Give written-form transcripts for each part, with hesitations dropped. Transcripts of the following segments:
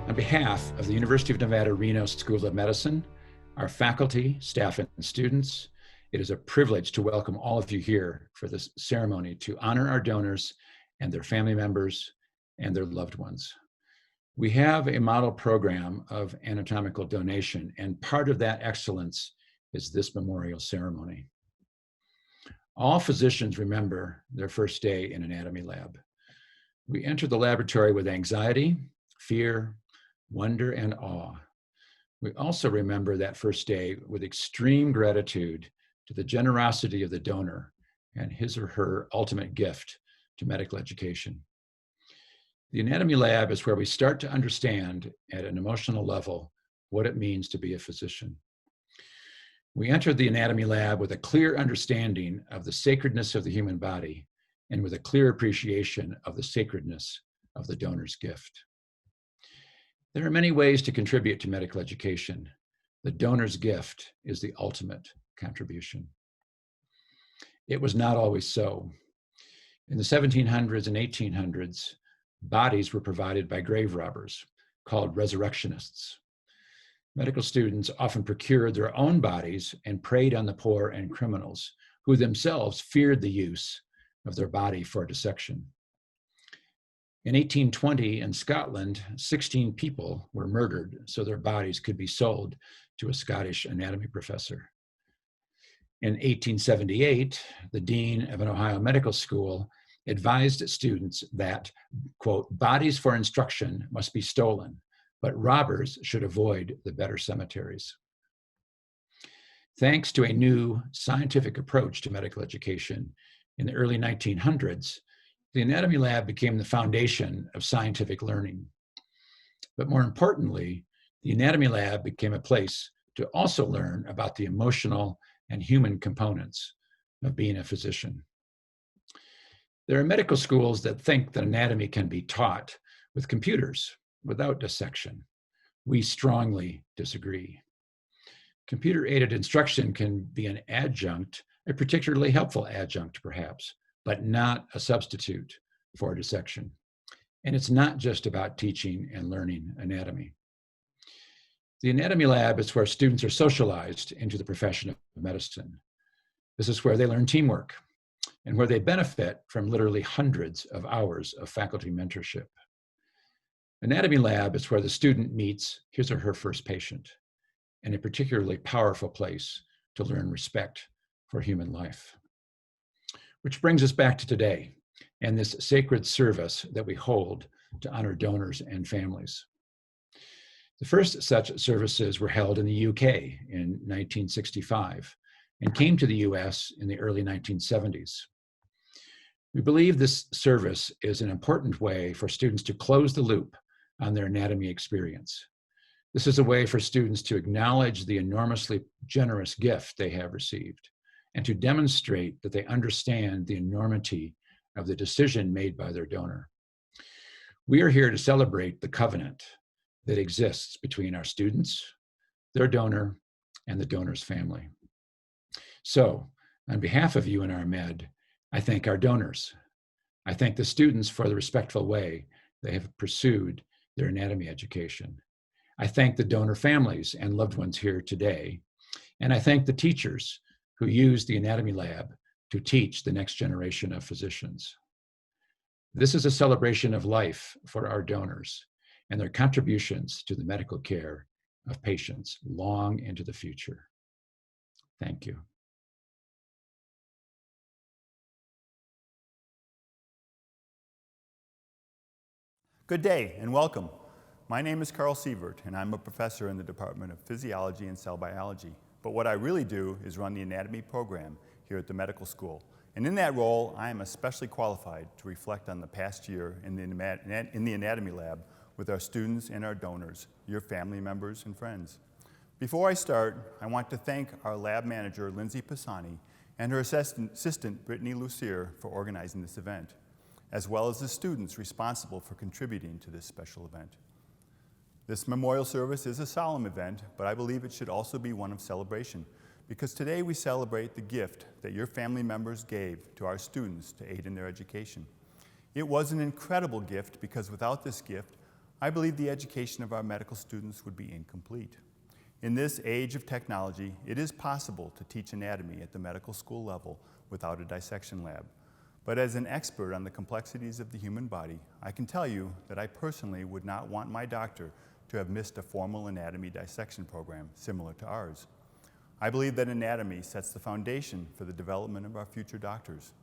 On behalf of the University of Nevada, Reno School of Medicine, our faculty, staff, and students, it is a privilege to welcome all of you here for this ceremony to honor our donors and their family members and their loved ones. We have a model program of anatomical donation, and part of that excellence is this memorial ceremony. All physicians remember their first day in anatomy lab. We enter the laboratory with anxiety, fear, wonder, and awe. We also remember that first day with extreme gratitude to the generosity of the donor and his or her ultimate gift to medical education. The anatomy lab is where we start to understand at an emotional level what it means to be a physician. We enter the anatomy lab with a clear understanding of the sacredness of the human body and with a clear appreciation of the sacredness of the donor's gift. There are many ways to contribute to medical education. The donor's gift is the ultimate contribution. It was not always so. In the 1700s and 1800s, bodies were provided by grave robbers called resurrectionists. Medical students often procured their own bodies and preyed on the poor and criminals, who themselves feared the use of their body for dissection. In 1820 in Scotland, 16 people were murdered so their bodies could be sold to a Scottish anatomy professor. In 1878, the dean of an Ohio medical school advised students that, quote, bodies for instruction must be stolen, but robbers should avoid the better cemeteries. Thanks to a new scientific approach to medical education in the early 1900s, the anatomy lab became the foundation of scientific learning. But more importantly, the anatomy lab became a place to also learn about the emotional and human components of being a physician. There are medical schools that think that anatomy can be taught with computers without dissection. We strongly disagree. Computer-aided instruction can be an adjunct, a particularly helpful adjunct perhaps, but not a substitute for dissection. And it's not just about teaching and learning anatomy. The anatomy lab is where students are socialized into the profession of medicine. This is where they learn teamwork and where they benefit from literally hundreds of hours of faculty mentorship. Anatomy lab is where the student meets his or her first patient, and a particularly powerful place to learn respect for human life. Which brings us back to today and this sacred service that we hold to honor donors and families. The first such services were held in the UK in 1965 and came to the US in the early 1970s. We believe this service is an important way for students to close the loop on their anatomy experience. This is a way for students to acknowledge the enormously generous gift they have received and to demonstrate that they understand the enormity of the decision made by their donor. We are here to celebrate the covenant that exists between our students, their donor, and the donor's family. So, on behalf of UNR-Med, I thank our donors. I thank the students for the respectful way they have pursued their anatomy education. I thank the donor families and loved ones here today, and I thank the teachers who use the anatomy lab to teach the next generation of physicians. This is a celebration of life for our donors and their contributions to the medical care of patients long into the future. Thank you. Good day and welcome. My name is Carl Sievert and I'm a professor in the Department of Physiology and Cell Biology. But what I really do is run the anatomy program here at the medical school. And in that role, I am especially qualified to reflect on the past year in the anatomy lab with our students and our donors, your family members and friends. Before I start, I want to thank our lab manager, Lindsay Pisani, and her assistant, Brittany Lucier, for organizing this event, as well as the students responsible for contributing to this special event. This memorial service is a solemn event, but I believe it should also be one of celebration, because today we celebrate the gift that your family members gave to our students to aid in their education. It was an incredible gift because without this gift, I believe the education of our medical students would be incomplete. In this age of technology, it is possible to teach anatomy at the medical school level without a dissection lab. But as an expert on the complexities of the human body, I can tell you that I personally would not want my doctor to have missed a formal anatomy dissection program similar to ours. I believe that anatomy sets the foundation for the development of our future doctors.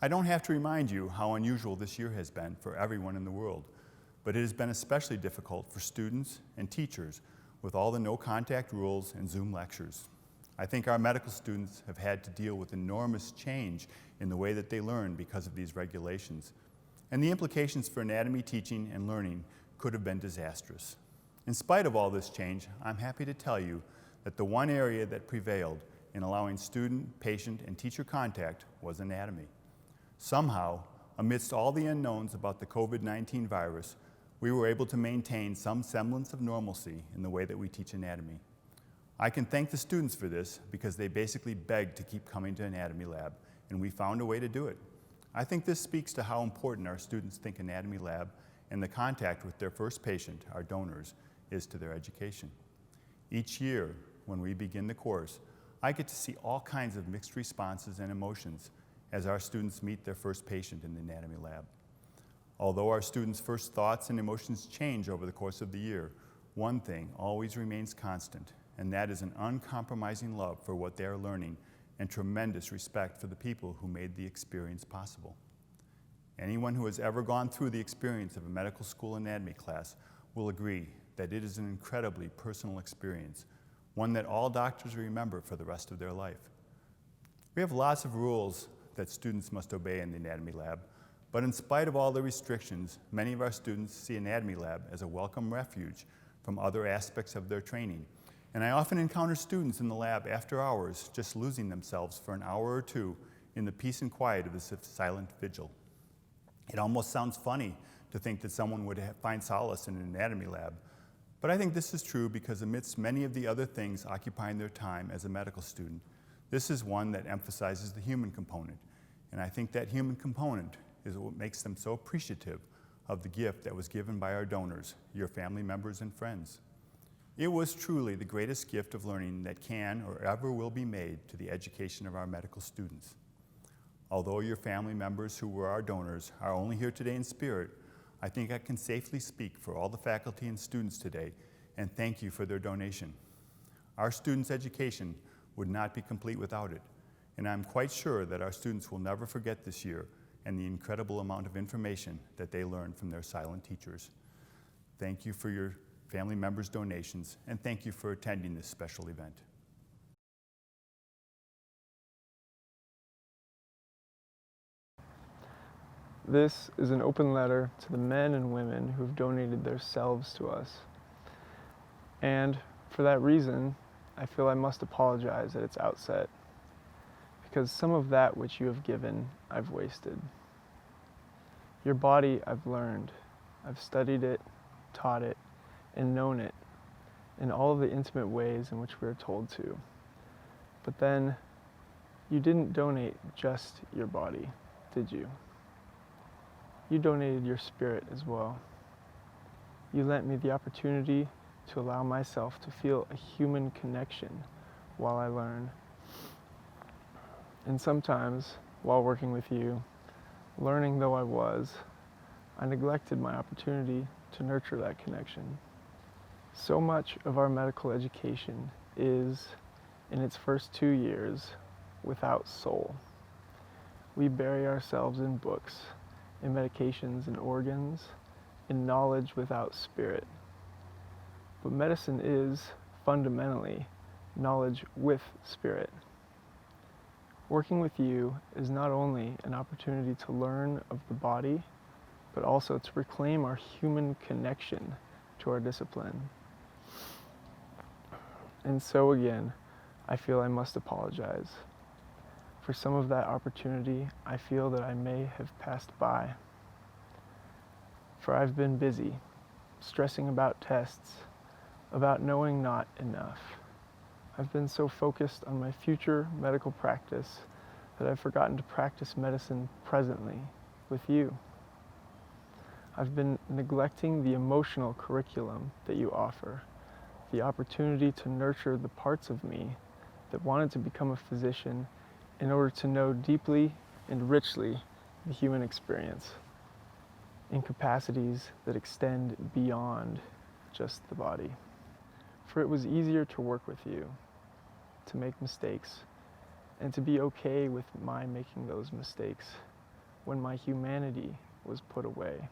I don't have to remind you how unusual this year has been for everyone in the world, but it has been especially difficult for students and teachers with all the no-contact rules and Zoom lectures. I think our medical students have had to deal with enormous change in the way that they learn because of these regulations. And the implications for anatomy teaching and learning could have been disastrous. In spite of all this change, I'm happy to tell you that the one area that prevailed in allowing student, patient, and teacher contact was anatomy. Somehow, amidst all the unknowns about the COVID-19 virus, we were able to maintain some semblance of normalcy in the way that we teach anatomy. I can thank the students for this because they basically begged to keep coming to anatomy lab, and we found a way to do it. I think this speaks to how important our students think anatomy lab and the contact with their first patient, our donors, is to their education. Each year, when we begin the course, I get to see all kinds of mixed responses and emotions as our students meet their first patient in the anatomy lab. Although our students' first thoughts and emotions change over the course of the year, one thing always remains constant, and that is an uncompromising love for what they are learning and tremendous respect for the people who made the experience possible. Anyone who has ever gone through the experience of a medical school anatomy class will agree that it is an incredibly personal experience, one that all doctors remember for the rest of their life. We have lots of rules that students must obey in the anatomy lab, but in spite of all the restrictions, many of our students see anatomy lab as a welcome refuge from other aspects of their training. And I often encounter students in the lab after hours just losing themselves for an hour or two in the peace and quiet of this silent vigil. It almost sounds funny to think that someone would find solace in an anatomy lab, but I think this is true because amidst many of the other things occupying their time as a medical student, this is one that emphasizes the human component. And I think that human component is what makes them so appreciative of the gift that was given by our donors, your family members and friends. It was truly the greatest gift of learning that can or ever will be made to the education of our medical students. Although your family members who were our donors are only here today in spirit, I think I can safely speak for all the faculty and students today and thank you for their donation. Our students' education would not be complete without it, and I'm quite sure that our students will never forget this year and the incredible amount of information that they learned from their silent teachers. Thank you for your family members' donations, and thank you for attending this special event. This is an open letter to the men and women who've donated their selves to us. And for that reason, I feel I must apologize at its outset, because some of that which you have given, I've wasted. Your body, I've learned. I've studied it, taught it, and known it in all of the intimate ways in which we are told to. But then, you didn't donate just your body, did you? You donated your spirit as well. You lent me the opportunity to allow myself to feel a human connection while I learn. And sometimes, while working with you, learning though I was, I neglected my opportunity to nurture that connection. So much of our medical education is, in its first 2 years, without soul. We bury ourselves in books, in medications and organs, in knowledge without spirit. But medicine is, fundamentally, knowledge with spirit. Working with you is not only an opportunity to learn of the body, but also to reclaim our human connection to our discipline. And so again, I feel I must apologize. For some of that opportunity, I feel that I may have passed by. For I've been busy, stressing about tests, about knowing not enough. I've been so focused on my future medical practice that I've forgotten to practice medicine presently with you. I've been neglecting the emotional curriculum that you offer, the opportunity to nurture the parts of me that wanted to become a physician in order to know deeply and richly the human experience in capacities that extend beyond just the body. For it was easier to work with you, to make mistakes, and to be okay with my making those mistakes when my humanity was put away.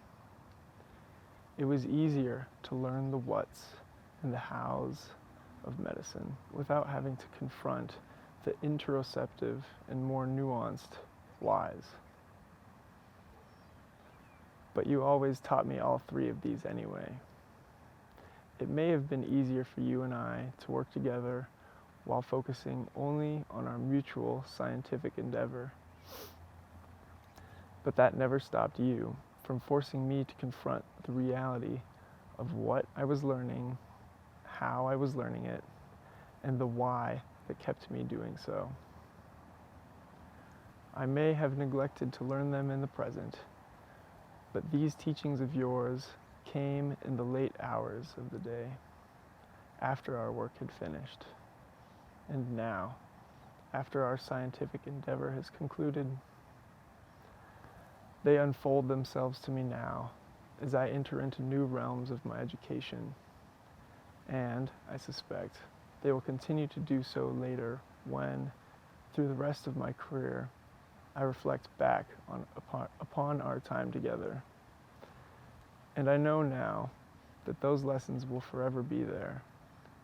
It was easier to learn the whats and the hows of medicine without having to confront the interoceptive and more nuanced whys. But you always taught me all three of these anyway. It may have been easier for you and I to work together while focusing only on our mutual scientific endeavor. But that never stopped you from forcing me to confront the reality of what I was learning, how I was learning it, and the why that kept me doing so. I may have neglected to learn them in the present, but these teachings of yours came in the late hours of the day, after our work had finished. And now, after our scientific endeavor has concluded, they unfold themselves to me now as I enter into new realms of my education. And, I suspect, they will continue to do so later when, through the rest of my career, I reflect back upon our time together. And I know now that those lessons will forever be there,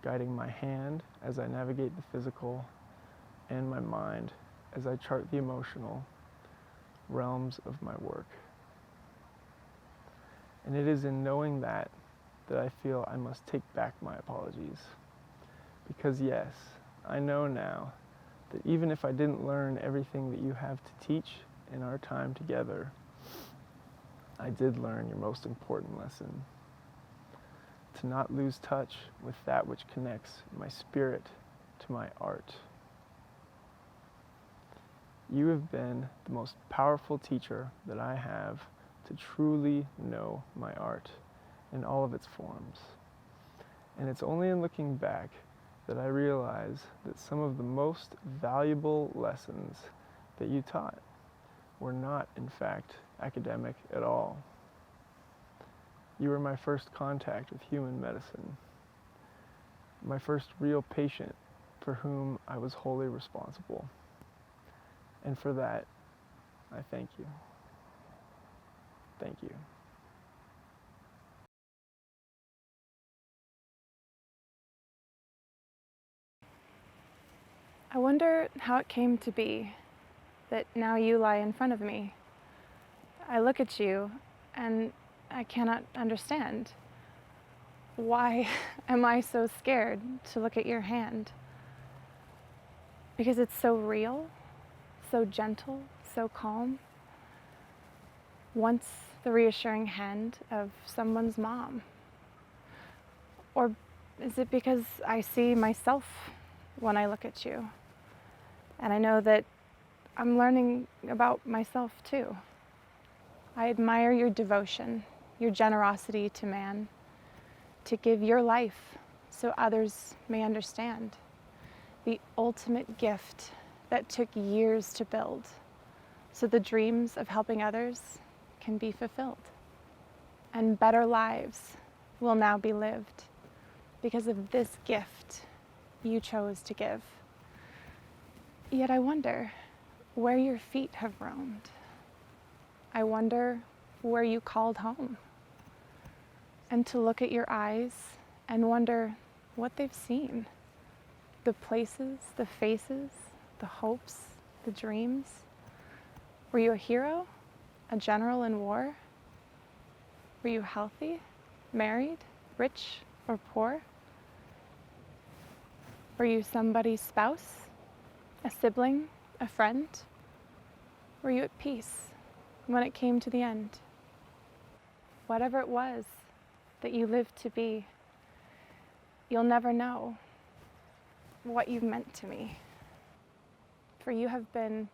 guiding my hand as I navigate the physical and my mind as I chart the emotional realms of my work. And it is in knowing that I feel I must take back my apologies. Because yes, I know now that even if I didn't learn everything that you have to teach in our time together, I did learn your most important lesson: to not lose touch with that which connects my spirit to my art. You have been the most powerful teacher that I have to truly know my art in all of its forms. And it's only in looking back that I realize that some of the most valuable lessons that you taught were not, in fact, academic at all. You were my first contact with human medicine, my first real patient for whom I was wholly responsible. And for that, I thank you. Thank you. I wonder how it came to be that now you lie in front of me. I look at you and I cannot understand. Why am I so scared to look at your hand? Because it's so real, so gentle, so calm. Once the reassuring hand of someone's mom. Or is it because I see myself when I look at you? And I know that I'm learning about myself too. I admire your devotion, your generosity to man, to give your life so others may understand. The ultimate gift that took years to build, so the dreams of helping others can be fulfilled. And better lives will now be lived because of this gift you chose to give. Yet I wonder where your feet have roamed. I wonder where you called home. And to look at your eyes and wonder what they've seen. The places, the faces, the hopes, the dreams. Were you a hero? A general in war? Were you healthy, married, rich, or poor? Were you somebody's spouse? A sibling? A friend? Were you at peace when it came to the end? Whatever it was that you lived to be, you'll never know what you've meant to me. For you have been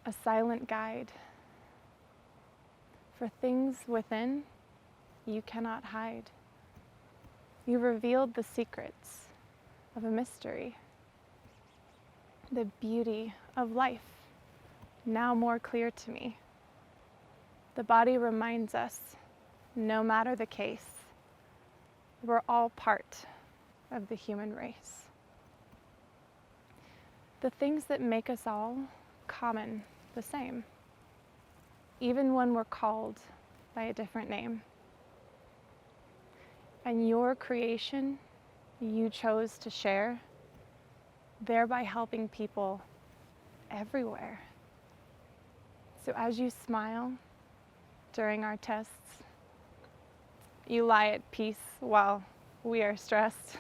a silent guide. For things within you cannot hide. You revealed the secrets of a mystery, the beauty of life, now more clear to me. The body reminds us, no matter the case, we're all part of the human race. The things that make us all common, the same, even when we're called by a different name. And your creation you chose to share, thereby helping people everywhere. So as you smile during our tests, you lie at peace while we are stressed.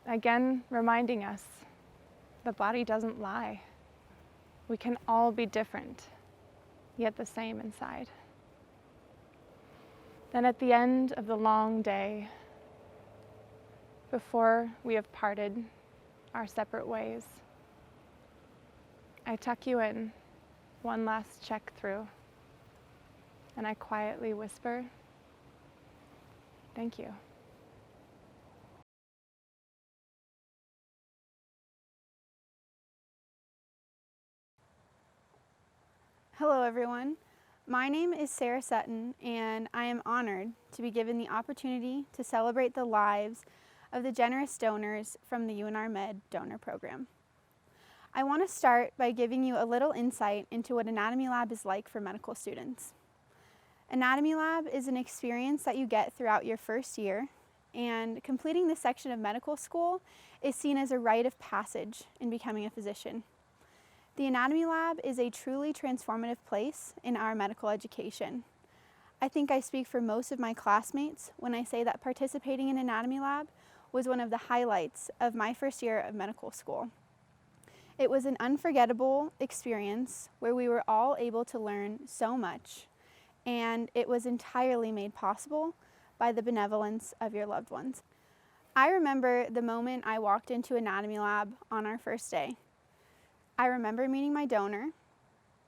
Again, reminding us, the body doesn't lie. We can all be different, yet the same inside. Then at the end of the long day, before we have parted our separate ways, I tuck you in one last check through, and I quietly whisper, thank you. Hello everyone, my name is Sarah Sutton and I am honored to be given the opportunity to celebrate the lives of the generous donors from the UNR Med donor program. I want to start by giving you a little insight into what Anatomy Lab is like for medical students. Anatomy Lab is an experience that you get throughout your first year, and completing this section of medical school is seen as a rite of passage in becoming a physician. The Anatomy Lab is a truly transformative place in our medical education. I think I speak for most of my classmates when I say that participating in Anatomy Lab was one of the highlights of my first year of medical school. It was an unforgettable experience where we were all able to learn so much, and it was entirely made possible by the benevolence of your loved ones. I remember the moment I walked into Anatomy Lab on our first day. I remember meeting my donor,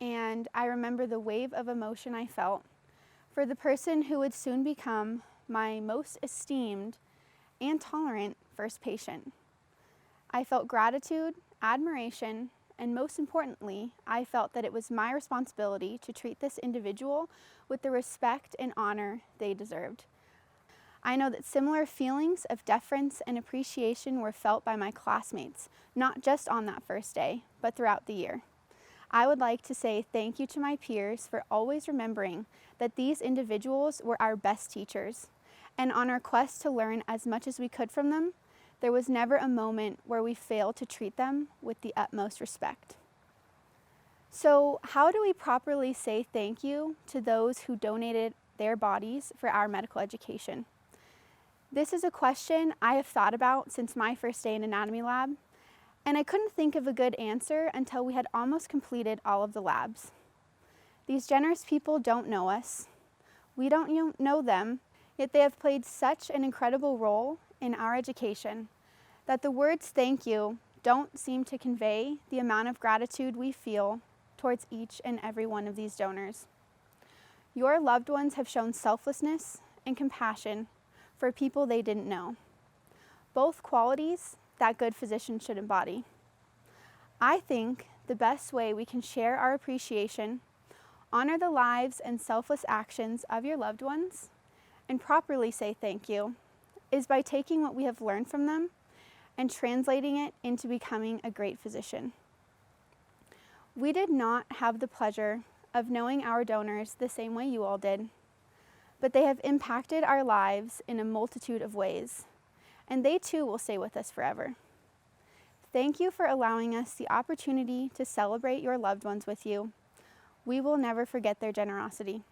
and I remember the wave of emotion I felt for the person who would soon become my most esteemed and tolerant first patient. I felt gratitude, admiration, and most importantly, I felt that it was my responsibility to treat this individual with the respect and honor they deserved. I know that similar feelings of deference and appreciation were felt by my classmates, not just on that first day, but throughout the year. I would like to say thank you to my peers for always remembering that these individuals were our best teachers, and on our quest to learn as much as we could from them, there was never a moment where we failed to treat them with the utmost respect. So, how do we properly say thank you to those who donated their bodies for our medical education? This is a question I have thought about since my first day in Anatomy Lab, and I couldn't think of a good answer until we had almost completed all of the labs. These generous people don't know us. We don't know them, yet they have played such an incredible role in our education that the words thank you don't seem to convey the amount of gratitude we feel towards each and every one of these donors. Your loved ones have shown selflessness and compassion for people they didn't know, both qualities that good physicians should embody. I think the best way we can share our appreciation, honor the lives and selfless actions of your loved ones, and properly say thank you is by taking what we have learned from them and translating it into becoming a great physician. We did not have the pleasure of knowing our donors the same way you all did, but they have impacted our lives in a multitude of ways, and they too will stay with us forever. Thank you for allowing us the opportunity to celebrate your loved ones with you. We will never forget their generosity.